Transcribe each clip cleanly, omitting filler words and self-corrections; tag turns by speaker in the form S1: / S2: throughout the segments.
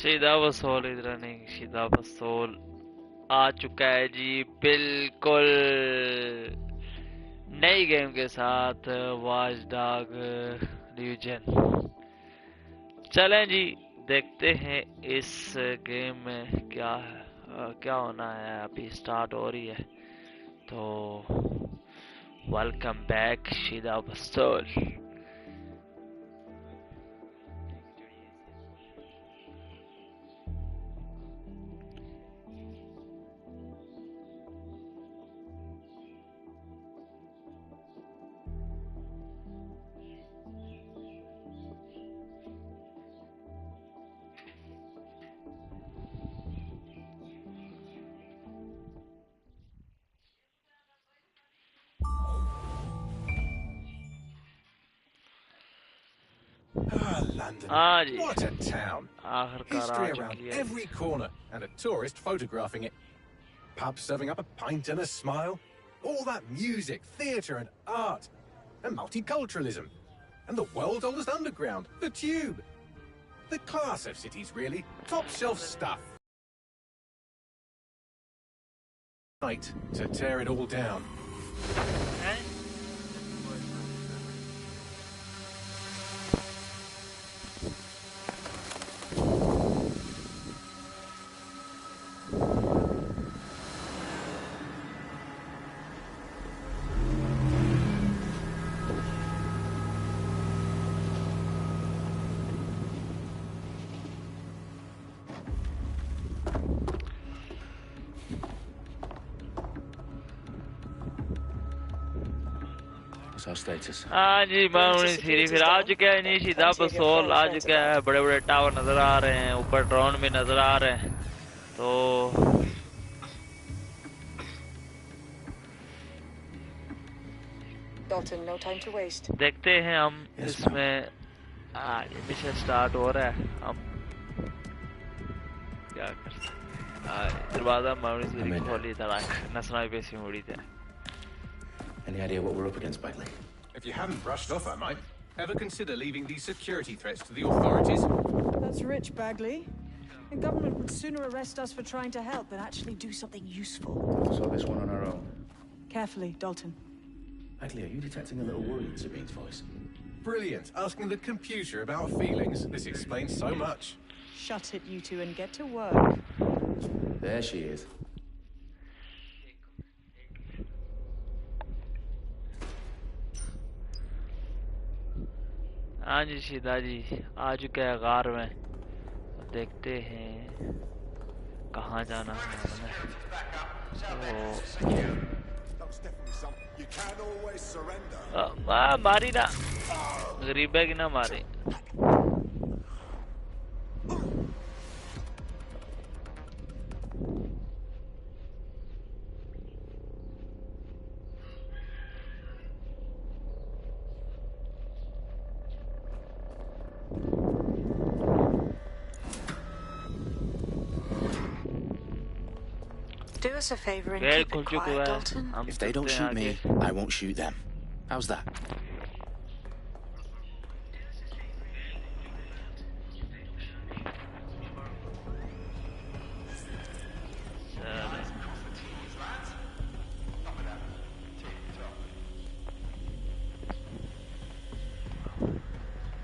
S1: सीधा वसूल इधर नहीं, सीधा वसूल आ चुका है जी, बिल्कुल नई गेम के साथ, वॉच डॉग लीजन। चलें जी, देखते हैं इस गेम में क्या क्या होना है। अभी स्टार्ट हो रही है, तो वेलकम बैक सीधा वसूल।
S2: Ah, London.
S1: हाँ जी,
S2: What a town.
S1: आखिरकार आ
S2: History around
S1: चुकी है।
S2: every corner and a tourist photographing it. Pubs serving up a pint and a smile. All that music, theatre and art. And multiculturalism. And the world's oldest underground, the Tube. The class of cities, really. Top shelf stuff. Right to tear it all down.
S3: What's our status?
S1: हाँ जी, मामूली सीरी फिर आ चुका है जी, सीधा वसूल आ चुका है। बड़े बड़े टावर नजर आ रहे हैं, ऊपर ड्रोन भी नजर आ रहे हैं। तो
S4: Dalton, no time to waste.
S1: देखते हैं हम इसमें। मिशन स्टार्ट हो रहा है, हम क्या कर सकते हैं। दरवाजा मामूली सीरी खोली, धड़ाक नसना भी पेशी मुड़ी थे।
S3: Any idea what we're up against, Bagley?
S2: If you haven't brushed off, I might. Ever consider leaving these security threats to the authorities?
S5: That's rich, Bagley. The government would sooner arrest us for trying to help than actually do something useful.
S3: So this one on our own.
S5: Carefully, Dalton.
S3: Bagley, are you detecting a little worry in Sabine's voice?
S2: Brilliant. Asking the computer about feelings. This explains so much.
S5: Shut it, you two, and get to work.
S3: There she is.
S1: हाँ जी, सीधा जी आ चुका है गार में। देखते हैं कहाँ जाना है हमें। मारी ना, गरीब है कि ना मारे।
S4: Do us a favor and keep it quiet, Dalton.
S3: If they don't shoot me, I won't shoot them. How's that?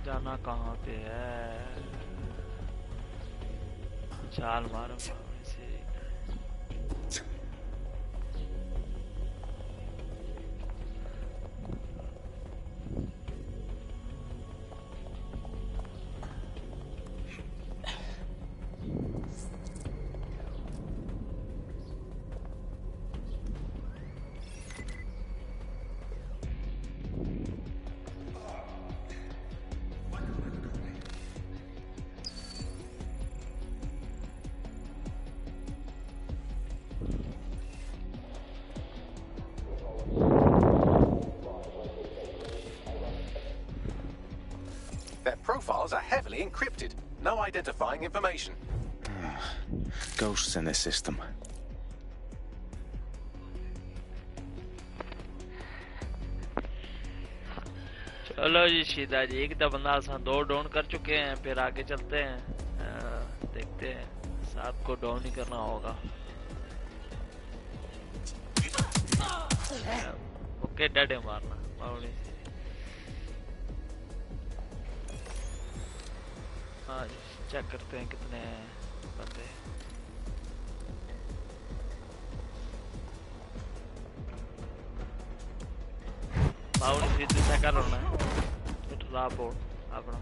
S1: जाना कहाँ पे है? चाल मारो से।
S2: Their profiles are heavily encrypted. No identifying information.
S3: Ghosts in this system.
S1: चलो जी सीधा जी, एक दो बंदा दो डाउन कर चुके हैं, फिर आगे चलते हैं। देखते देखते हैं, साहब को डाउन ही करना होगा। ओके डटे मारना बावड़ी से। हाँ चेक करते हैं कितने बंदे। बावड़ी से इतने चेकर होना है तो लापो अपना।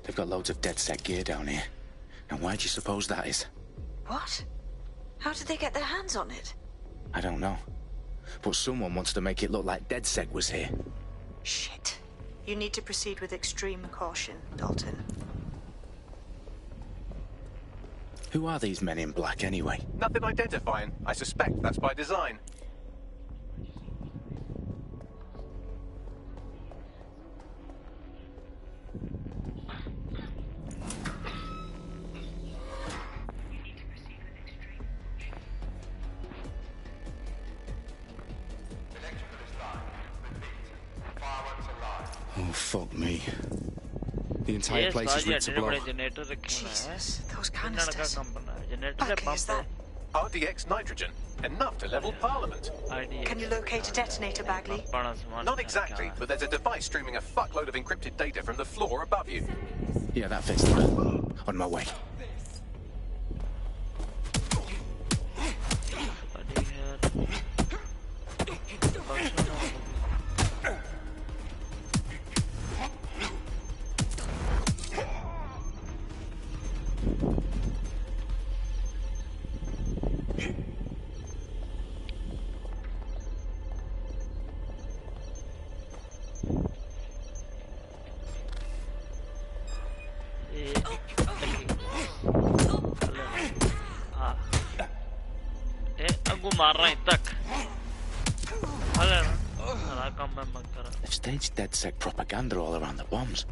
S3: They've got loads of DedSec gear down here. And why do you suppose that is?
S4: What? How did they get their hands on it?
S3: I don't know. But someone wants to make it look like DedSec was here.
S4: Shit. You need to proceed with extreme caution, Dalton.
S3: Who are these men in black anyway?
S2: Nothing identifying. I suspect that's by design.
S3: Oh, fuck me. The entire place is ready to blow.
S4: Jesus, those canisters. Bagley, is that...
S2: RDX nitrogen. Enough to level Parliament.
S4: Can you locate a detonator, Bagley?
S2: Not exactly, but there's a device streaming a fuckload of encrypted data from the floor above you.
S3: Yeah, that fits the bill. On my way. They've staged DedSec propaganda all around the bombs.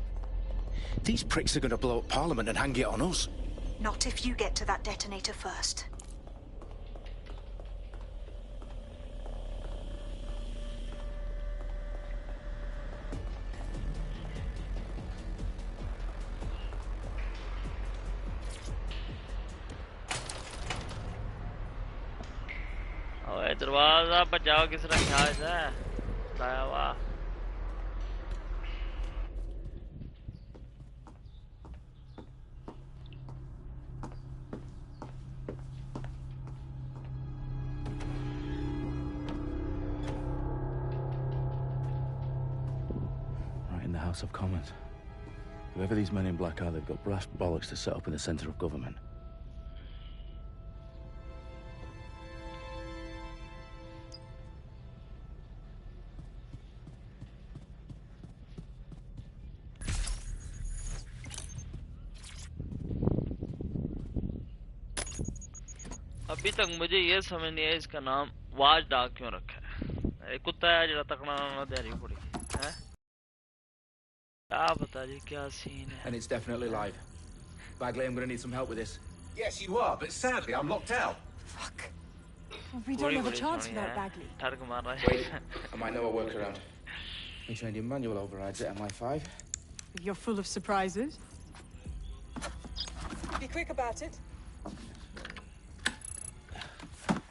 S3: These pricks are going to blow up Parliament and hang it on us.
S4: Not if you get to that detonator first.
S1: दरवाजा बचाओ किस रंग है लाया हुआ।
S3: Right in the House of Commons. Whoever these men in black are, they've got brass bollocks to set up in the centre of government.
S1: अभी तक मुझे ये समझ नहीं है इसका नाम वाच डॉग क्यों रखा है। एक कुत्ता है जो तकना ना दे रही पड़ी है। क्या बता जी क्या सीन है।
S3: And it's definitely live. Bagley, I'm going to need some help with this.
S2: Yes, you are, but sadly I'm locked out.
S5: Fuck. Well, we don't have a chance without Bagley.
S1: ठरक मार रहा है।
S3: Wait, I might know a workaround. We trained in manual overrides at MI5.
S5: You're full of surprises. Be quick about it.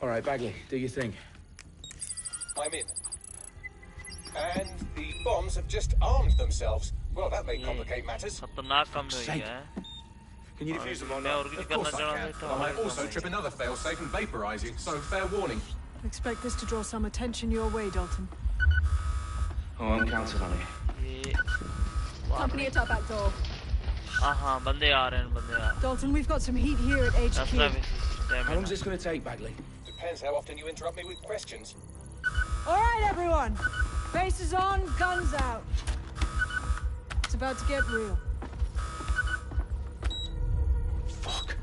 S3: All right, Bagley, do your thing.
S2: I'm in. And the bombs have just armed themselves. Well, that may complicate matters.
S1: खतरनाक काम हो गया है।
S2: Can you defuse them or not? Of course I can. I might also trip another failsafe and vaporize you, so fair warning.
S5: Expect this to draw some attention your way, Dalton.
S3: Oh, I'm counting on it.
S5: Company at our back door.
S1: हाँ बंदे आ रहे हैं बंदे आ रहे हैं।
S5: Dalton, we've got some heat here at HQ.
S3: How long is this going to take, Bagley?
S2: Depends how often you interrupt me with questions.
S5: All right, everyone. Faces on, guns out. It's about to get real.
S3: Fuck.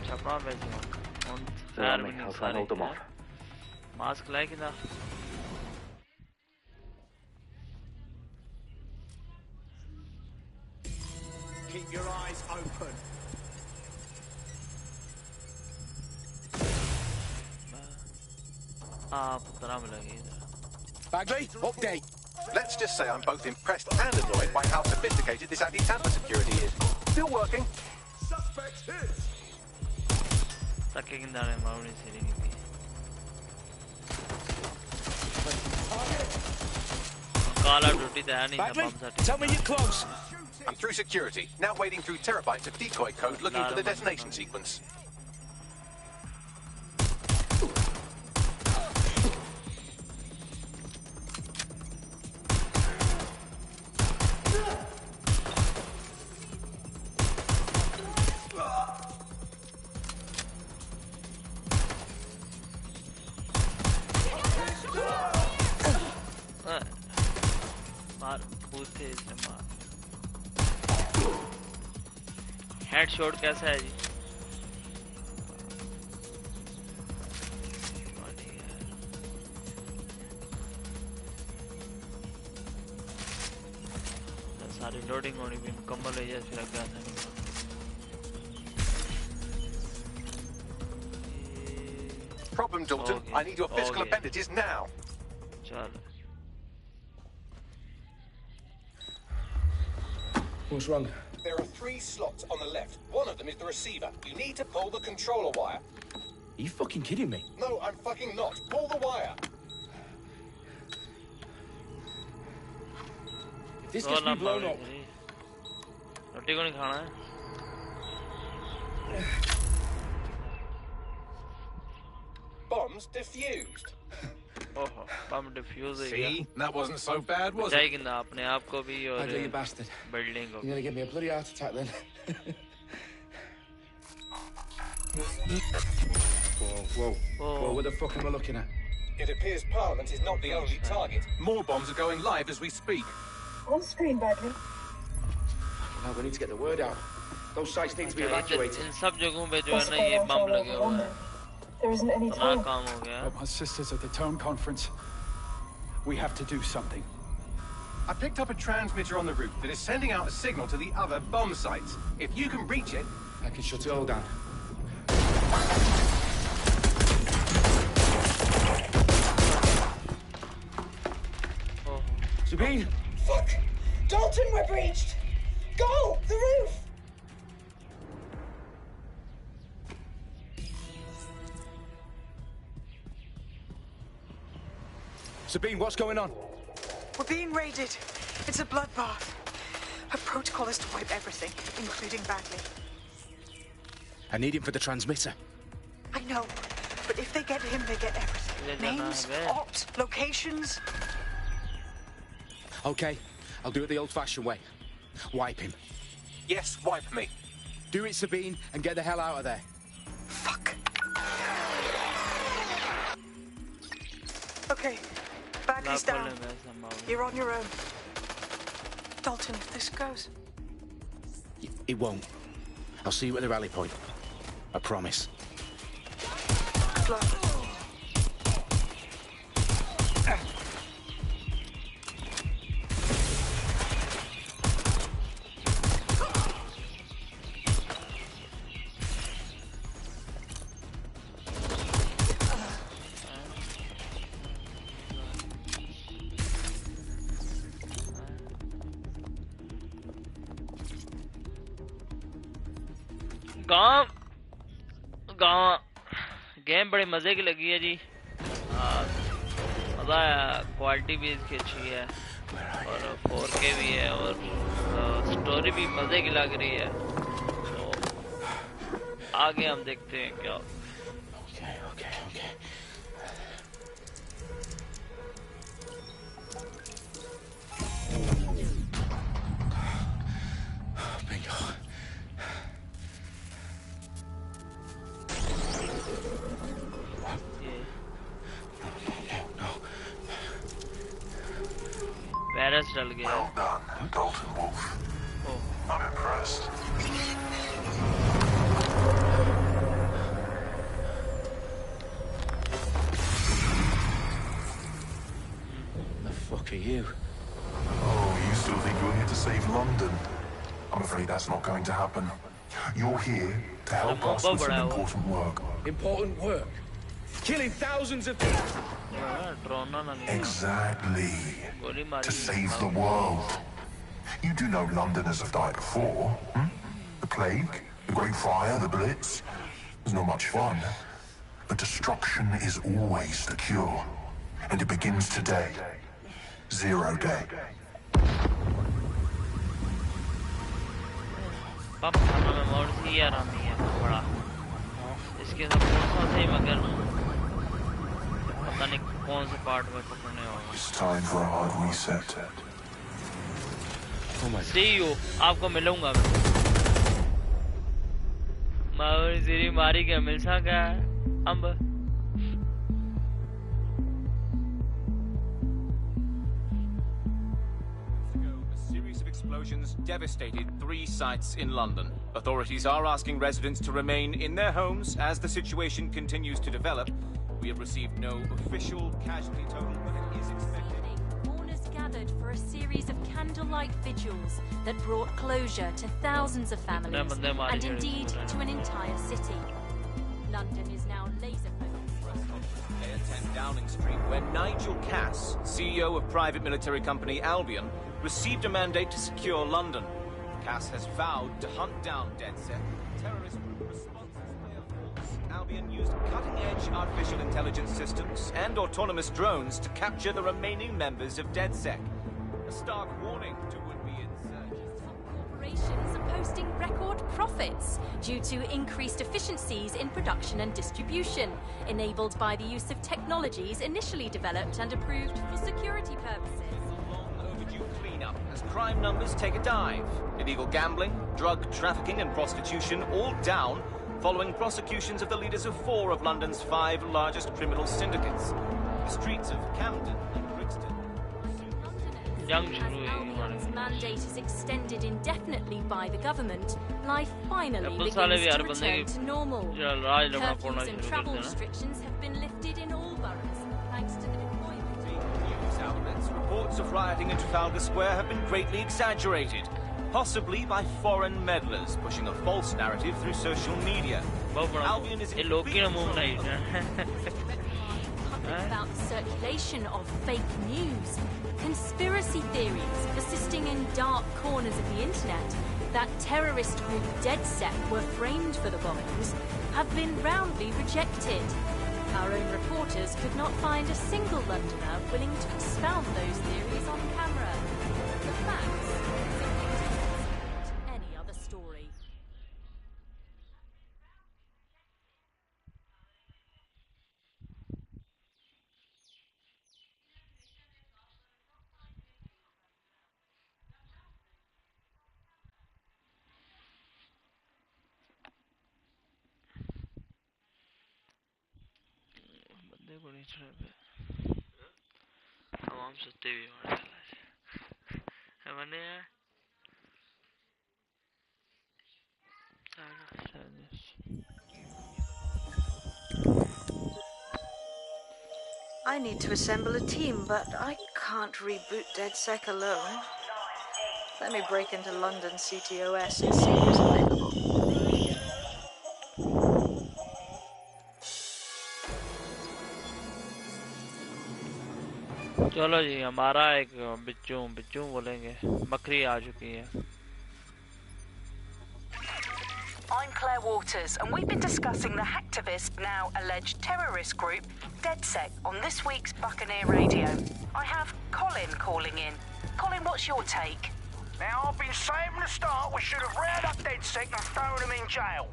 S1: Chhapra भेजूँगा। पैर भी नहीं सारे हैं। Mask लाए किधर?
S6: Keep your eyes open.
S1: आप तरह मिलेंगे इधर।
S3: Bagley, update.
S2: Let's just say I'm both impressed and annoyed by how sophisticated this anti-tamper security is. Still working.
S6: Suspect hit.
S1: ताकि किंदाने मारूनी सीरी नहीं थी। काला ड्यूटी तो है नहीं था
S3: Bagley,
S1: बम सा
S3: tell me you're close.
S2: I'm through security, now wading through terabytes of decoy code looking for the detonation sequence.
S1: मार पूछते इसने मार हेडशॉट कैसा है जी सारी लोडिंग होनी भी मुकम्मल है जैसे लग गया था
S2: Problem, Dalton.
S1: Okay.
S2: I need your physical
S1: Okay.
S2: appendages now.
S1: चल
S3: What's wrong?
S2: There are 3 slots on the left. One of them is the receiver. You need to pull the controller wire.
S3: Are you fucking kidding me?
S2: No, I'm fucking not. Pull the wire.
S3: If this gets me blown up,
S1: रोटी को नहीं खाना है
S2: Bombs defused.
S1: ओहो बम diffuse हो गया
S2: See? That wasn't so bad, was
S1: बचाई
S2: it?
S1: किंदा अपने आप को भी और
S3: Bagley, you bastard.
S1: बिल्डिंग को
S3: You're gonna give me a bloody heart attack then. Whoa.
S1: Oh.
S3: What the fuck am I looking at?
S2: It appears Parliament is not the only target. More bombs are going live as we speak.
S7: On screen, Bagley.
S3: No, we need to get the word out. Those sites need to be evacuated.
S1: इन सब जगहों पे जो है ना ये बम लगे हुए हैं
S7: There isn't any
S1: बड़ा
S7: time.
S1: काम हो गया
S8: My sisters at the town conference. We have to do something.
S2: I picked up a transmitter on the roof that is sending out a signal to the other bomb sites. If you can reach it,
S3: I can shut it all down.
S1: ओहो
S3: Sabine!
S7: Fuck! Dalton, we're breached! Go! The roof!
S3: Sabine, what's going on?
S4: We're being raided. It's a bloodbath. Our protocol is to wipe everything, including Bagley.
S3: I need him for the transmitter.
S4: I know, but if they get him, they get everything. Names, ops, locations.
S3: Okay, I'll do it the old-fashioned way. Wipe him.
S2: yes, wipe me.
S3: Do it, Sabine, and get the hell out of there.
S4: Fuck. Okay, Bagley's down. You're on your own. Dalton, if this goes...
S3: It won't. I'll see you at the rally point. I promise.
S4: Good luck.
S1: Game बड़े मजे की लगी है जी मजा आया quality भी इसकी अच्छी है और 4K भी है और स्टोरी भी मजे की लग रही है तो आगे हम देखते हैं क्या
S3: Okay. Bingo.
S1: पैरस डल गया
S6: Well done, Dalton Wolf. I'm impressed.
S3: The fuck are you?
S6: Oh, you still think you're here to save London? I'm afraid that's not going to happen. You're here to help us with some important work.
S3: Important work? killing thousands of...
S6: Exactly. To save the world. You do know Londoners have died before, hmm? The plague, the Great Fire, the Blitz. It's not much fun. But destruction is always the cure. And it begins today. 0 day. It's time for a hard reset.
S1: See you. आपको मिलूंगा मैं सीरी मारी के मिल सका अम्ब
S9: Explosions devastated 3 sites in London. Authorities are asking residents to remain in their homes as the situation continues to develop. We have received no official casualty total, but it is expected.
S10: Mourners gathered for a series of candlelight vigils that brought closure to thousands of families and indeed to an entire city. London is now laser-focused.
S9: A10 Downing Street, where Nigel Cass, CEO of private military company Albion, received a mandate to secure London. Cass has vowed to hunt down DedSec. Terrorist responses by a force. Albion used cutting-edge artificial intelligence systems and autonomous drones to capture the remaining members of DedSec. A stark warning to would-be insurgents.
S10: Corporations are posting record profits due to increased efficiencies in production and distribution, enabled by the use of technologies initially developed and approved for security purposes.
S9: Cleanup as crime numbers take a dive. Illegal gambling, drug trafficking and prostitution all down following prosecutions of the leaders of 4 of London's 5 largest criminal syndicates. The streets of Camden and Brixton.
S10: Albion's mandate is extended indefinitely by the government, life finally begins to return to normal. Curfews and travel restrictions have been lifted in all boroughs, thanks to the
S9: outlets, reports of rioting in Trafalgar Square have been greatly exaggerated, possibly by foreign meddlers pushing a false narrative through social media. Albion is
S10: about the circulation of fake news, conspiracy theories persisting in dark corners of the internet that terrorist group DedSec were framed for the bombings have been roundly rejected. Our own reporters could not find a single Londoner willing to expound those theories on camera. The facts simply don't any other story.
S11: I need to assemble a team, but I can't reboot DedSec alone. Let me break into London CTOS and see who's available.
S1: चलो जी हमारा एक बिच्चू बोलेंगे बकरी आ चुकी है
S12: I'm Claire Waters, and we've been discussing the hacktivist, now alleged terrorist group, DedSec, on this week's Buccaneer Radio. I have Colin calling in. Colin, what's your take?
S13: Now, I've been saying from the start we should have rounded up DedSec and thrown them in jail.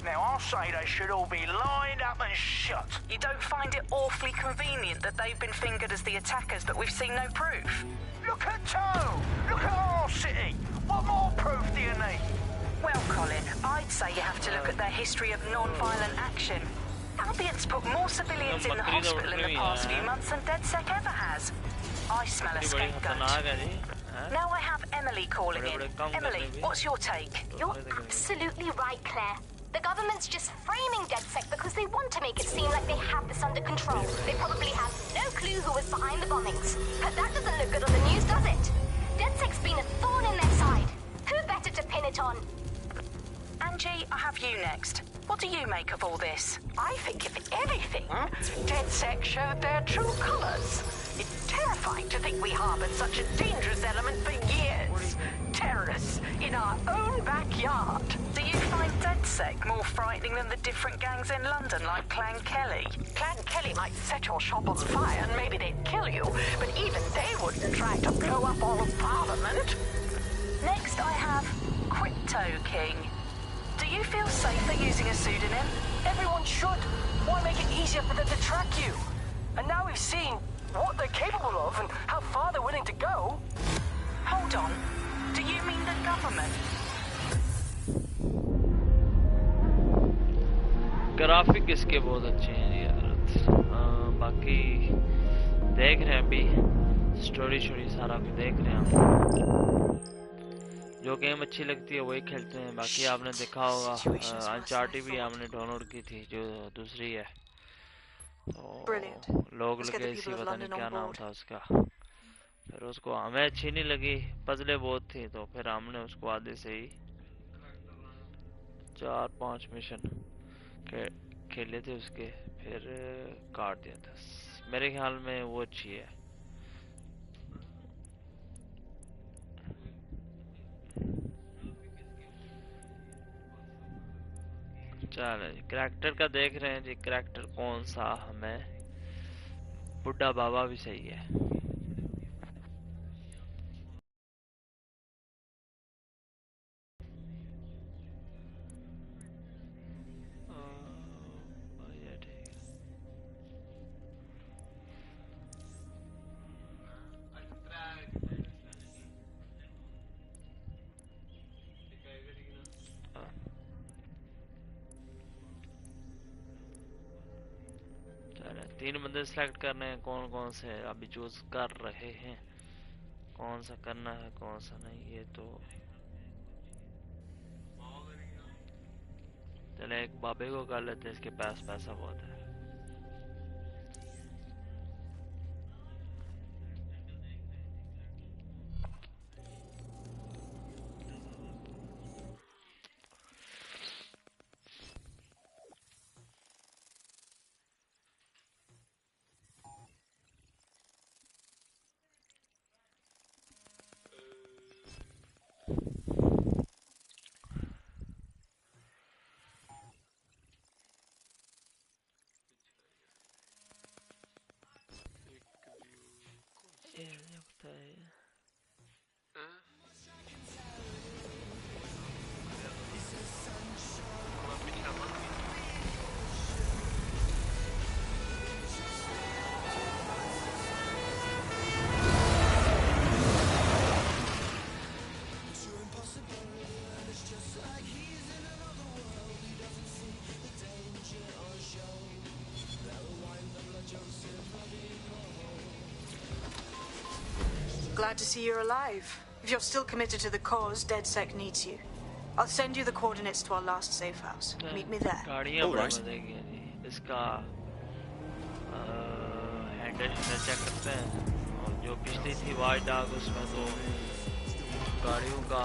S13: Now, I'll say they should all be lined up and shot.
S12: You don't find it awfully convenient that they've been fingered as the attackers, but we've seen no proof?
S13: Look at Toe! Look at our city! What more proof do you need?
S12: Well, Colin, I'd say you have to look at their history of non-violent action. Albion's put more civilians in the hospital in the past few months than DedSec ever has. I smell a scapegoat. Now I have Emily calling in. Emily, what's your take?
S14: You're absolutely right, Claire. The government's just framing DedSec because they want to make it seem like they have this under control. They probably have no clue who was behind the bombings. But that doesn't look good on the news, does it? DedSec's been a thorn in their side. Who better to pin it on?
S12: Angie, I have you next. What do you make of all this?
S7: I think, if anything, DedSec showed their true colors. It's terrifying to think we harbored such a dangerous element for years. Terrorists in our own backyard.
S12: Do you find DedSec more frightening than the different gangs in London, like Clan Kelly?
S7: Clan Kelly might set your shop on fire and maybe they'd kill you, but even they wouldn't try to blow up all of Parliament.
S12: Next I have Crypto King. Do you feel safer using a pseudonym?
S7: Everyone should. Why make it easier for them to track you? And now we've seen what they're capable of and how far they're willing to go.
S12: Hold on. Do you mean the government?
S1: Graphic इसके बहुत अच्छे हैं यार। बाकी देख रहे हैं अभी स्टोरी सारा कुछ देख रहे हैं। जो गेम अच्छी लगती है वही खेलते हैं। बाकी आपने देखा होगा अनचार्टेड भी आपने डाउनलोड की थी जो दूसरी है, तो लोग लगे इसी पता नहीं क्या नाम था उसका, फिर उसको हमें अच्छी नहीं लगी, पजले बहुत थी, तो फिर हमने उसको आधे से ही 4-5 मिशन खेले थे उसके, फिर काट दिया था। मेरे ख्याल में वो अच्छी है। चलो जी करैक्टर का देख रहे हैं जी, करैक्टर कौन सा हमें। बुड्ढा बाबा भी सही है। तीन बंदे सिलेक्ट करने हैं, कौन कौन से अभी चूज कर रहे हैं, कौन सा करना है कौन सा नहीं। ये तो चले एक बाबे को कर लेते हैं, इसके पास पैसा बहुत है।
S4: Glad to see you're alive. If you're still committed to the cause, DedSec needs you. I'll send you the coordinates to our last safe house. Meet me there.
S1: गाड़ियाँ बड़ा मजे की हैं जी। इसका हैंडल चेक करते हैं, और जो पिछली थी वाइट डाग उसमें तो गाड़ियों का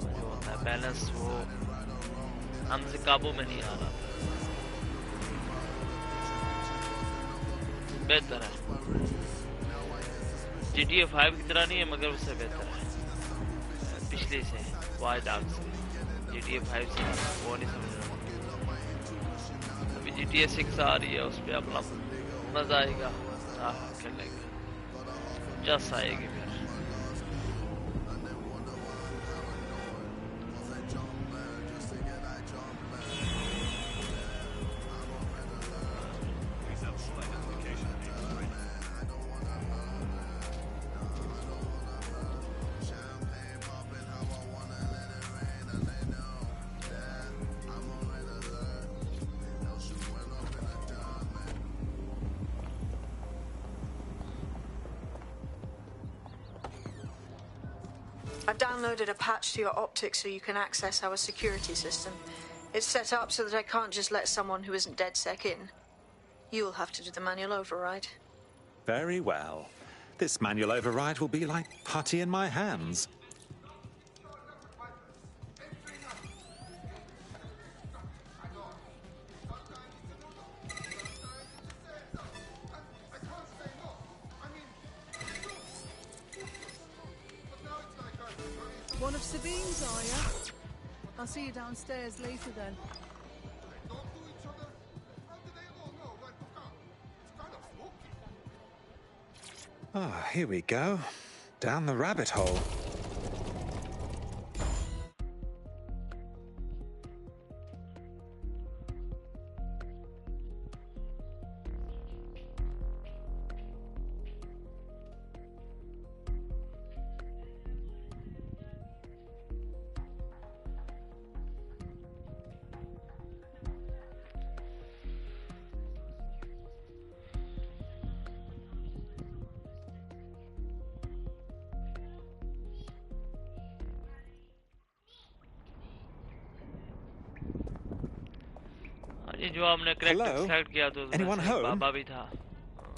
S1: जो होता है बैलेंस वो हमसे काबू में नहीं आ रहा था। बेहतर है, GTA 5 की तरह नहीं है मगर उससे बेहतर है पिछले से, वाइट डाग से। GTA 5 से वो नहीं समझ रहा। अभी GTA 6 आ रही है, उस पर अपना मजा आएगा, खेलने का जस आएगी फिर।
S4: I've downloaded a patch to your optics so you can access our security system. It's set up so that I can't just let someone who isn't DedSec in. You'll have to do the manual override.
S15: Very well. This manual override will be like putty in my hands.
S5: One of Sabine's, are you? I'll see you downstairs later then.
S15: Ah, here we go. Down the rabbit hole.
S1: जो हमने correct select किया तो
S15: Anyone home?
S1: बाबा भी था।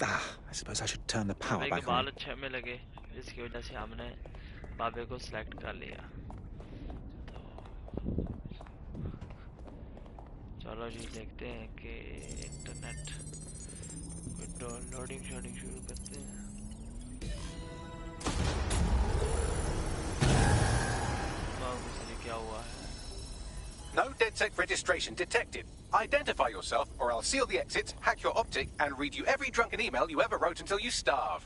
S15: Ah, I suppose I should turn the power back
S1: बाल
S15: on.
S1: अच्छे में लगे, जिसकी वजह से हमने बाबे को सिलेक्ट कर लिया। तो चलो जी देखते हैं कि इंटरनेट लोडिंग शुरू करते हैं। क्या हुआ है?
S2: No DedSec registration detected. Identify yourself, or I'll seal the exits, hack your optic, and read you every drunken email you ever wrote until you starve.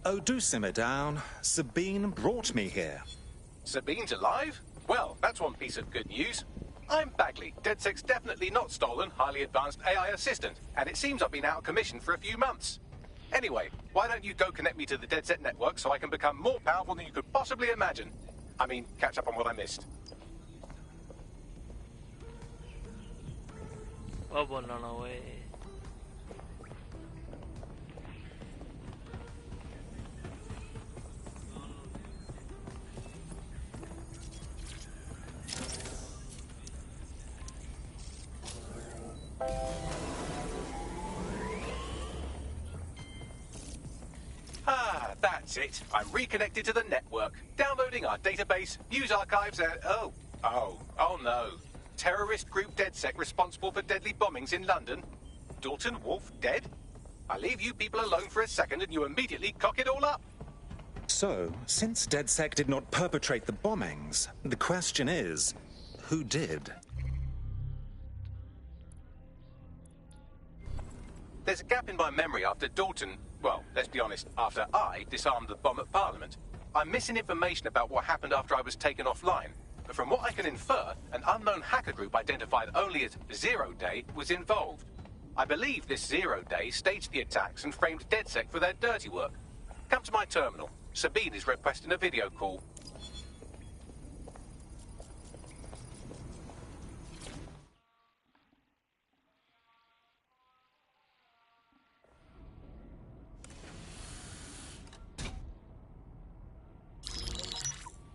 S15: Oh, do simmer down. Sabine brought me here.
S2: Sabine's alive? Well, that's one piece of good news. I'm Bagley, DedSec's definitely not stolen, highly advanced AI assistant, and it seems I've been out of commission for a few months. Anyway, why don't you go connect me to the DedSec network so I can become more powerful than you could possibly imagine? I mean, catch up on what I missed.
S1: Oh, no way.
S2: Ah, that's it. I'm reconnected to the network, downloading our database, news archives, and oh no. Terrorist group DedSec responsible for deadly bombings in London. Dalton Wolfe dead? I leave you people alone for a second and you immediately cock it all up.
S15: So, since DedSec did not perpetrate the bombings, the question is, who did?
S2: There's a gap in my memory after Dalton, well, let's be honest, after I disarmed the bomb at Parliament. I'm missing information about what happened after I was taken offline. But from what I can infer, an unknown hacker group identified only as Zero Day was involved. I believe this Zero Day staged the attacks and framed DedSec for their dirty work. Come to my terminal. Sabine is requesting a video call.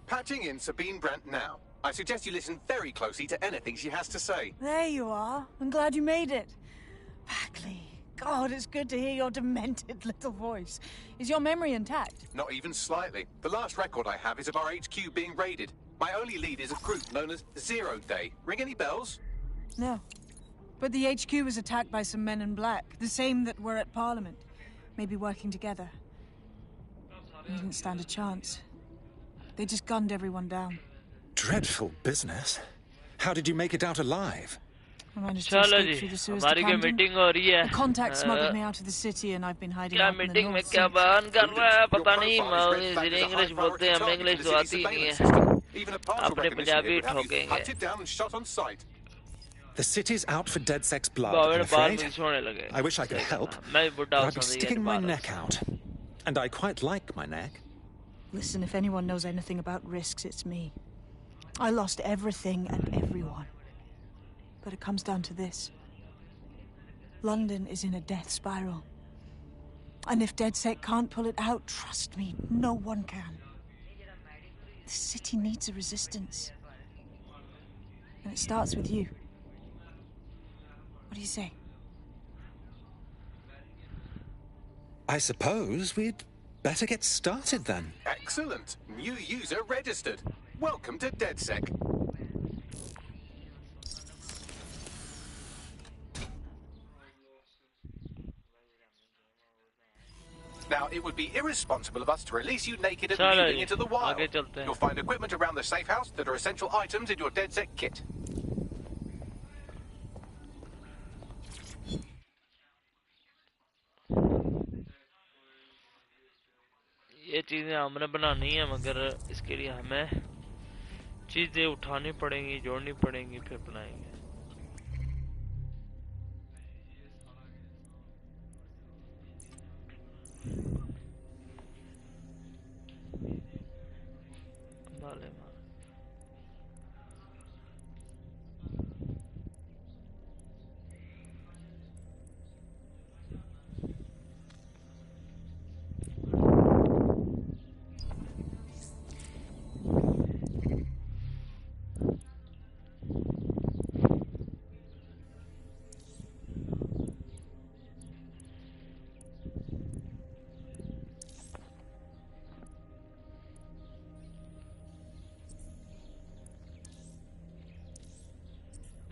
S2: Patching in Sabine Brandt now. I suggest you listen very closely to anything she has to say.
S5: There you are. I'm glad you made it. Bagley, God, it's good to hear your demented little voice. Is your memory intact?
S2: Not even slightly. The last record I have is of our HQ being raided. My only lead is a group known as Zero Day. Ring any bells?
S5: No. But the HQ was attacked by some men in black, the same that were at Parliament. Maybe working together. We didn't stand a chance. They just gunned everyone down.
S15: Dreadful business. How did you make it out alive?
S5: I managed to escape through the sewers to Camden. The contact smuggled me out of the city and I've been hiding out in the north since.
S2: Hunted down and shot on sight.
S15: The city's out for DedSec's blood, I'm afraid. I wish I could help, but I'd be sticking my neck out. And I quite like my neck.
S5: Listen, if anyone knows anything about risks, it's me. I lost everything and everyone. But it comes down to this. London is in a death spiral. And if DedSec can't pull it out, trust me, no one can. The city needs a resistance. And it starts with you. What do you say?
S15: I suppose we'd better get started then.
S2: Excellent. New user registered. Welcome to DedSec. Now, it would be irresponsible of us to release you naked and bleeding into the wild. You'll find equipment around the safe house that are essential items in your DedSec kit.
S1: ये चीजें हमने बनानी है, मगर इसके लिए हमें चीजें उठानी पड़ेंगी, जोड़नी पड़ेंगी, फिर बनाएंगे।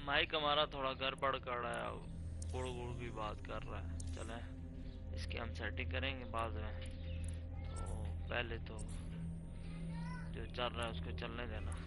S1: माइक हमारा थोड़ा गड़बड़ कर रहा है, गुड़ गुड़ की बात कर रहा है। चले इसकी हम सेटिंग करेंगे बाद में। तो पहले तो जो चल रहा है उसको चलने देना।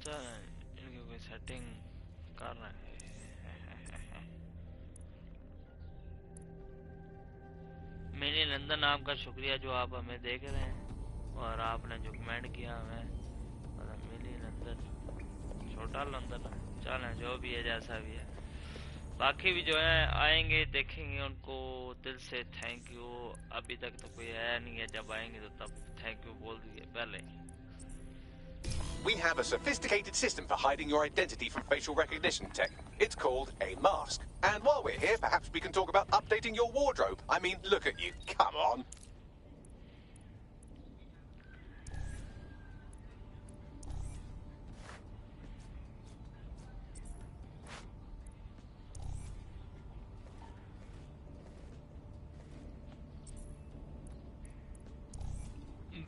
S1: इनकी कोई सेटिंग कर रहे हैं। मिनी लंदन आपका शुक्रिया जो आप हमें देख रहे हैं और आपने जो कमेंट किया हमें। मिनी लंदन, छोटा लंदन, चलें जो भी है जैसा भी है। बाकी भी जो है आएंगे देखेंगे उनको, दिल से थैंक यू। अभी तक तो कोई आया नहीं है, जब आएंगे तो तब थैंक यू बोल दिए पहले।
S2: We have a sophisticated system for hiding your identity from facial recognition tech. It's called a mask. And while we're here, perhaps we can talk about updating your wardrobe. I mean, look at you. Come on.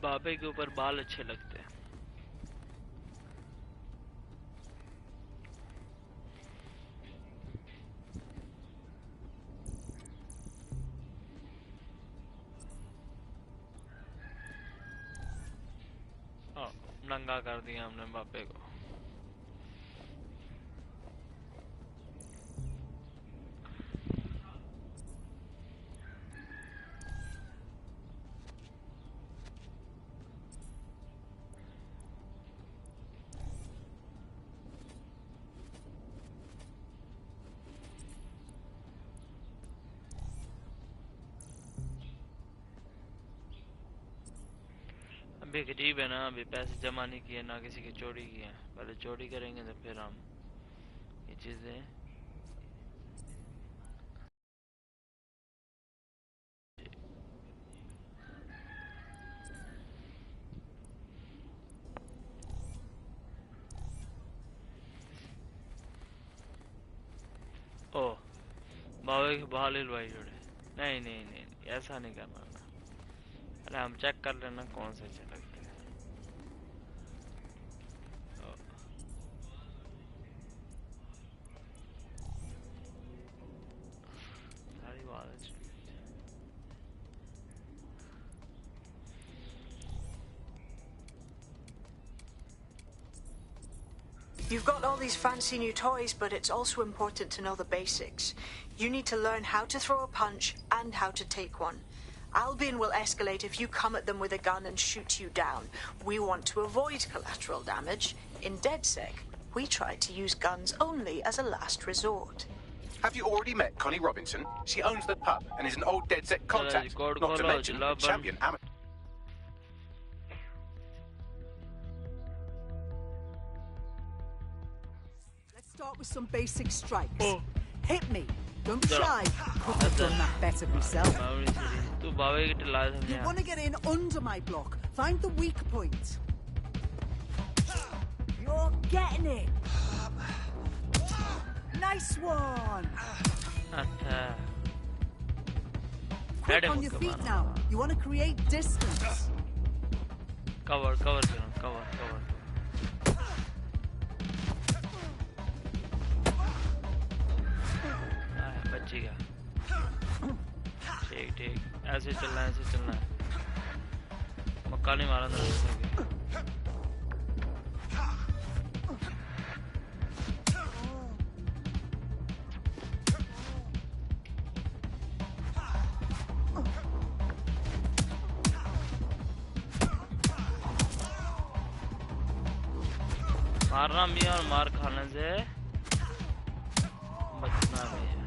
S1: बाबे के ऊपर बाल अच्छे लगते हैं। नंगा कर दिया हमने बापे को। अभी गरीब है ना, अभी पैसे जमा नहीं किए, ना किसी की चोरी की है। पहले चोरी करेंगे तो फिर हम ये चीजें। ओ बाबे के बाल हिलवाई जोड़े। नहीं नहीं नहीं, ऐसा नहीं करना। अरे हम चेक कर लेना कौन से अच्छे लगते हैं। सारी बात
S4: You've got all these fancy new toys, but it's also important to know the basics. You need to learn how to throw a punch and how to take one. Albion will escalate if you come at them with a gun and shoot you down. We want to avoid collateral damage. In DedSec, we try to use guns only as a last resort.
S2: Have you already met Connie Robinson? She owns the pub and is an old DedSec contact, not to mention a champion amateur.
S5: Let's start with some basic strikes. Hit me.
S16: Don't be shy. Could have done that better myself. You want to get in under my block. Find the weak point. You're getting it. Nice one. Quick on your feet now. You want to create distance.
S1: Cover. बच गया ठीक ऐसे चलना है मक्का नहीं मारा था मारना भी है और मार खाने से बचना भी है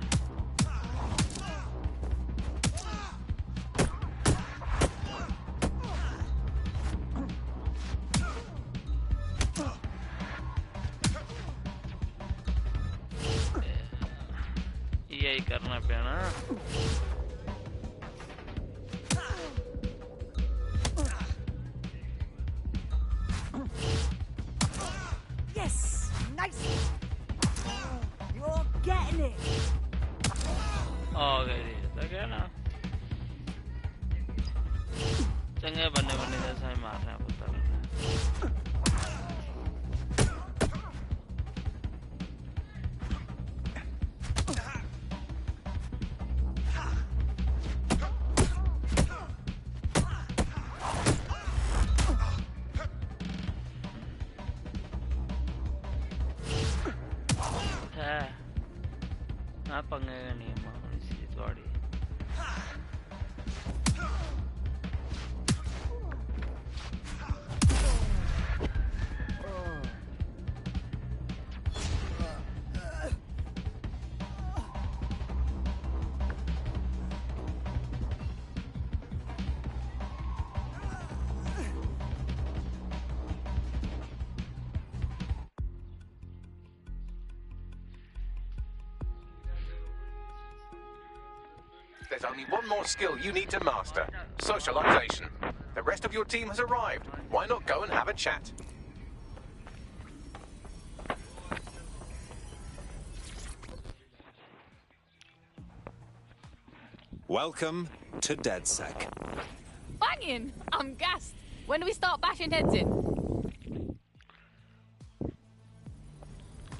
S1: यही करना पैना
S16: Yes, nice. You're getting it.
S1: Oh, गई तो क्या ना चंगे बनने जैसा ही मार रहे हैं पता लग रहा है
S2: There's only one more skill you need to master: socialization. The rest of your team has arrived. Why not go and have a chat?
S15: Welcome to DedSec.
S10: Banging! I'm gassed. When do we start bashing heads in?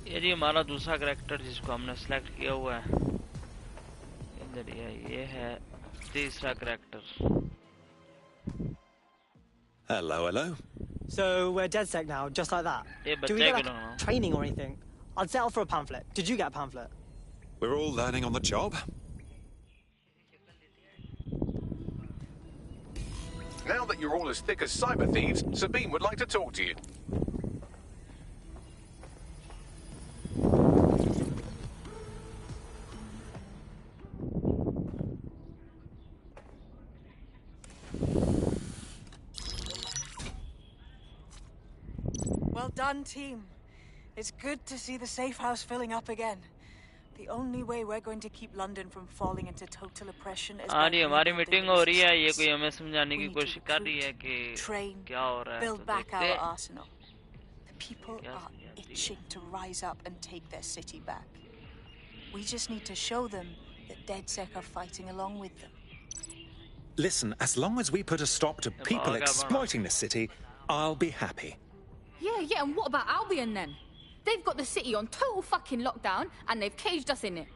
S1: ये हमारा दूसरा character जिसको हमने select किया हुआ है इधर ये है तीसरा character
S15: Hello.
S17: So we're DedSec now, just like that. Do we get like training or anything? I'd settle for a pamphlet. Did you get a pamphlet?
S15: We're all learning on the job.
S2: Now that you're all as thick as cyber thieves, Sabine would like to talk to you.
S5: Well done, team. It's good to see the safe house filling up again. The only way we're going to keep London from falling into total oppression is by
S1: हमारी meeting हो रही है ये कोई हमें समझाने की कोशिश कर रही है कि क्या हो रहा है
S5: build back our arsenal. The people are itching to rise up and take their city back. We just need to show them that DedSec are fighting along with them.
S15: Listen, as long as we put a stop to people exploiting the city, I'll be happy.
S10: Yeah, and what about Albion then? They've got the city on total fucking lockdown and they've caged us in it.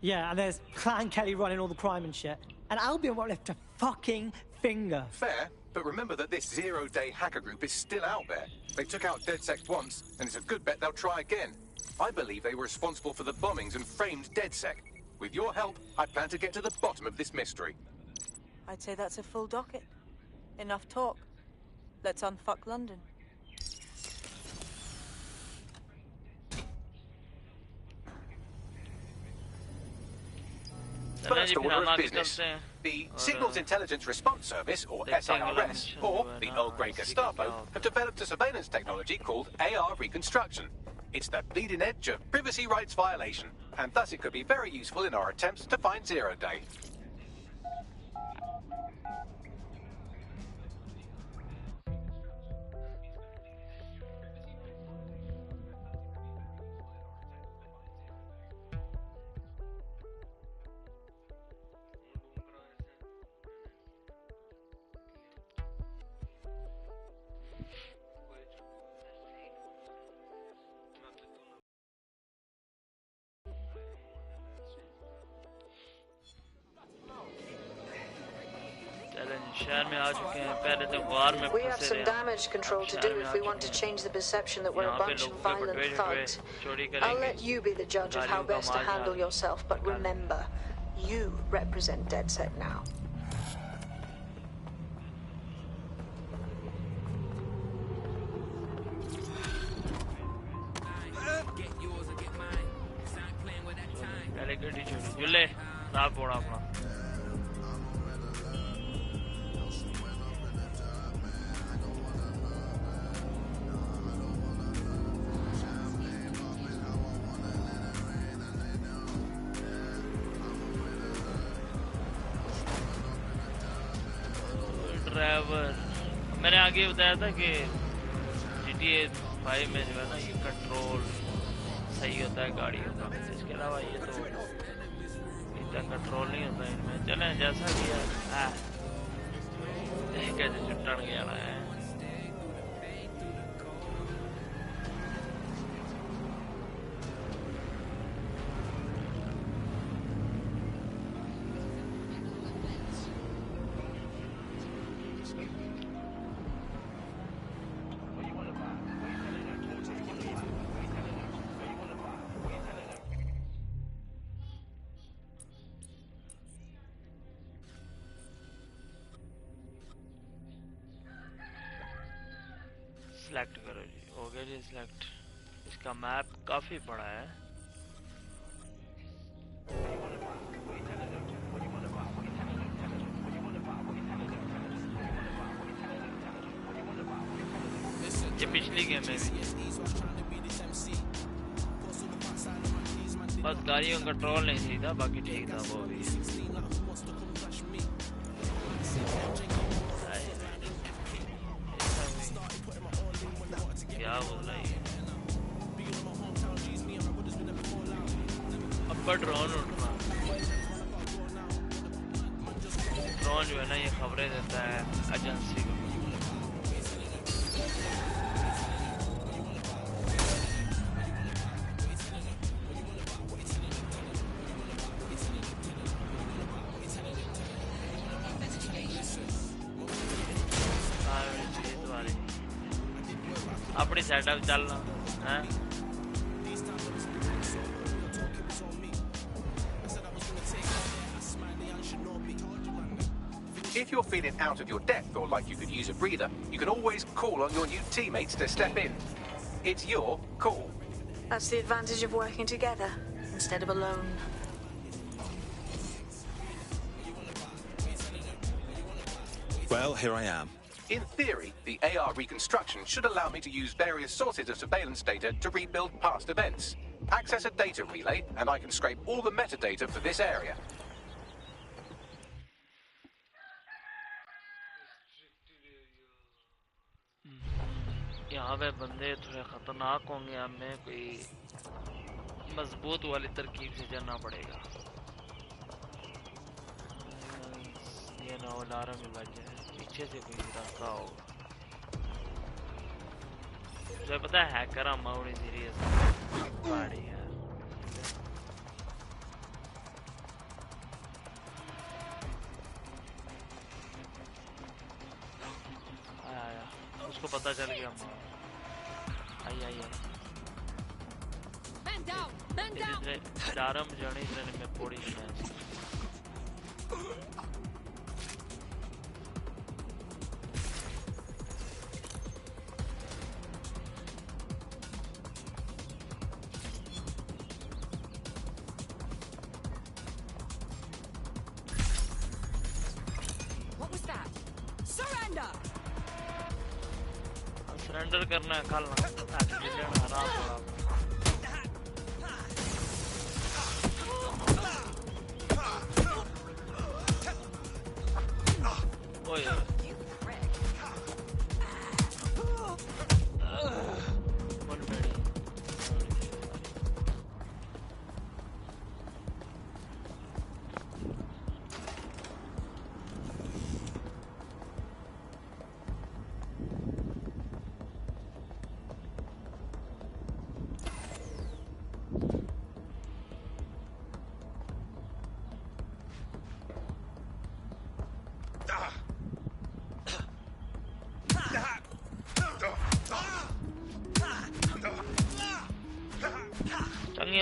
S17: Yeah, and there's Clan Kelly running all the crime and shit. And Albion won't lift a fucking finger.
S2: Fair, but remember that this zero-day hacker group is still out there. They took out DedSec once, and it's a good bet they'll try again. I believe they were responsible for the bombings and framed DedSec. With your help, I plan to get to the bottom of this mystery.
S5: I'd say that's a full docket. Enough talk. Let's unfuck London.
S2: First order of business. The Signals Intelligence Response Service, or SIRS, or the Earl Grey Gestapo, have developed a surveillance technology called AR Reconstruction. It's the bleeding edge of privacy rights violation. and thus it could be very useful in our attempts to find Zero Day.
S4: We have some damage control to do if we want to change the perception that we're a bunch of violent thugs. I'll let you be the judge of how best to handle yourself, but remember, you represent DedSec now.
S1: Driver मैंने आगे बताया था कि GTA 5 में जो है ना ये कंट्रोल सही होता है गाड़ियों का, इसके अलावा ये तो इतना कंट्रोल नहीं होता इनमें। चलें जैसा भी है कैसे चुट्टन गया है। सिलेक्ट करो जी, हो गया जी सिलेक्ट। इसका मैप काफी बड़ा है। ये पिछली गेम है, बस गाड़ियों का कंट्रोल नहीं सही था, बाकी ठीक था वो भी। क्या बोल रहा है अब ड्रोन उठना, ड्रोन जो है ना ये खबरें देता है एजेंसी को। अपनी सेटअप चलना है।
S2: If you're feeling out of your depth or like you could use a breather, you can always call on your new teammates to step in. It's your call.
S4: That's the advantage of working together instead of alone.
S15: Well, here I am.
S2: In theory, the AR reconstruction should allow me to use various sources of surveillance data to rebuild past events. Access a data relay, and I can scrape all the metadata for this area.
S1: यहाँ पे बंदे थोड़े खतरनाक होंगे, हमें कोई मजबूत वाली तरकीब से चलना पड़ेगा। ये ना अलार्म भी बज जाए, पीछे से कोई रास्ता होगा। मुझे पता है हैकर माउंट सीरियस गाड़ी है। आया उसको पता चल गया। आई डारम जर्नी में पड़ी है। सरेंडर करना है, खालना हराम पड़ा।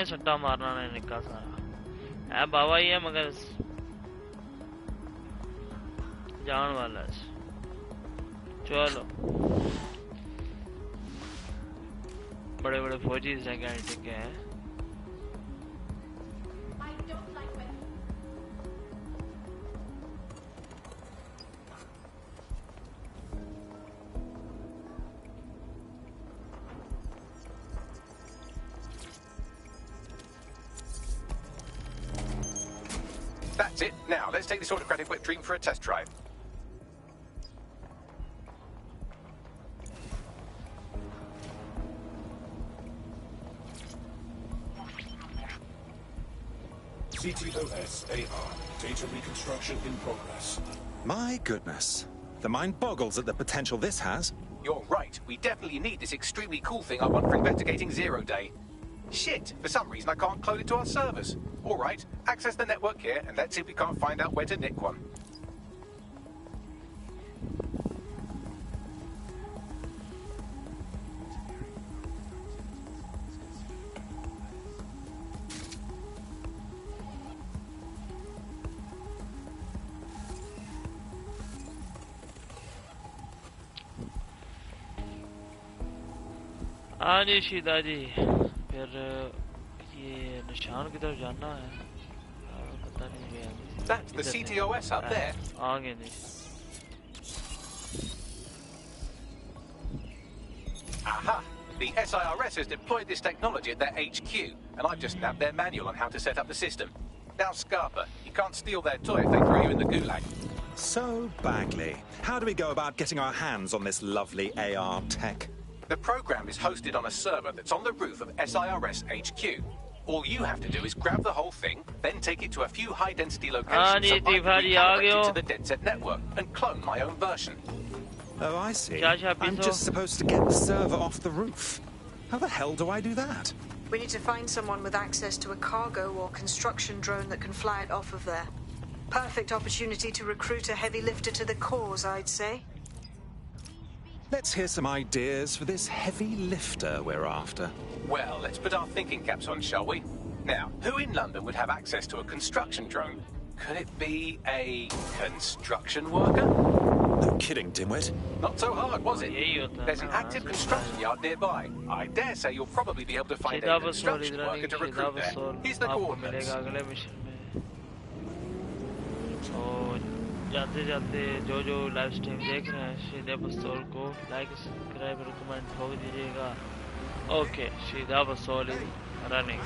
S1: है सट्टा मारना नहीं निका सारा है बाबा ही है मगर जान वाला है चलो बड़े बड़े फौजी इस जगह टिके हैं
S2: That's it. Now, let's take this autocratic wet dream for a test drive.
S6: CTOS-AR. Data reconstruction in progress.
S15: My goodness. The mind boggles at the potential this has.
S2: You're right. We definitely need this extremely cool thing I want for investigating Zero Day. Shit, for some reason I can't clone it to our servers. All right, access the network here, and let's see if we can't find out where to nick one.
S1: हाँ जी शीदा जी फिर ये निशान की तरफ जाना है पता नहीं गया
S2: That's the CTOS up there.
S1: आगे नहीं
S2: Aha! The SIRS has deployed this technology at their HQ, and I've just nabbed their manual on how to set up the system. Now, Scarpa, you can't steal their toy if they throw you in the gulag.
S15: So, Bagley, how do we go about getting our hands on this lovely AR tech?
S2: The program is hosted on a server that's on the roof of SIRS HQ. All you have to do is grab the whole thing, then take it to a few high-density locations so I can recalibrate it to the DedSec network and clone my own version.
S15: Oh, I see. I'm just supposed to get the server off the roof. How the hell do I do that?
S4: We need to find someone with access to a cargo or construction drone that can fly it off of there. Perfect opportunity to recruit a heavy lifter to the cause, I'd say.
S15: Let's hear some ideas for this heavy lifter we're after.
S2: Well, let's put our thinking caps on, shall we? Now, who in London would have access to a construction drone? Could it be a construction worker?
S15: No kidding, dimwit.
S2: Not so hard, was it? There's an active construction yard nearby. I dare say you'll probably be able to find a construction worker to recruit there. Here's the coordinates.
S1: जाते जाते जो live stream देख रहे हैं शीदा बसोल को like subscribe और comment ठोक दीजिएगा ओके शीदा बसोल रनिंग